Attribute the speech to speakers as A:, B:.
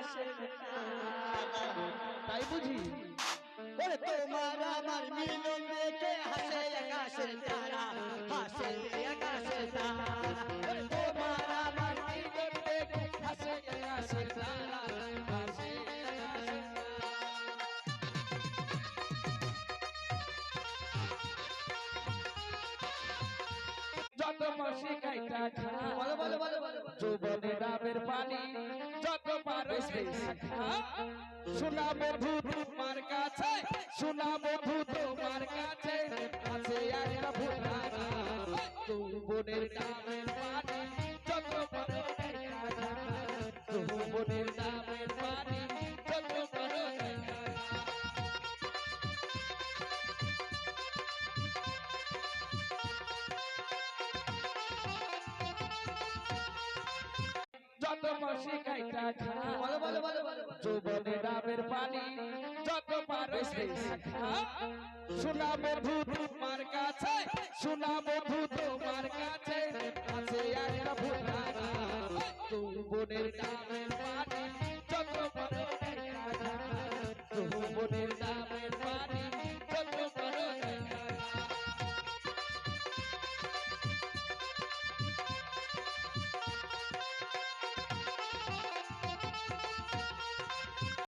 A: আকাশের
B: তাই বুঝি
A: ওরে তোমার আমার মিলন দেখে হাসে আকাশের তারা, হাসে আকাশের তারা। ওরে তোমার আমার মিলন দেখে হাসে আকাশের তারা, হাসে আকাশের তারা।
B: যত মাসি গাইটা খা
A: বলো বলো বলো বলো
B: যৌবনে ডাবের পানি যত পারো খা শোনা বধু তোমার কাছে, শোনা বধু তোমার কাছে আছে একটা ভুলানা যৌবনের ডাবের পানি যত পারো খা যৌবনের ডাবের পানি যত পারো খা। যত মাসি গাইটা খা
A: বলো বলো বলো বলো
B: যৌবনে ডাবের পানি যত পারো খা শোনা বধু তোমার কাছে, শোনা বধু তোমার কাছে আছে একটা ভুলানা যৌবনের ডাবের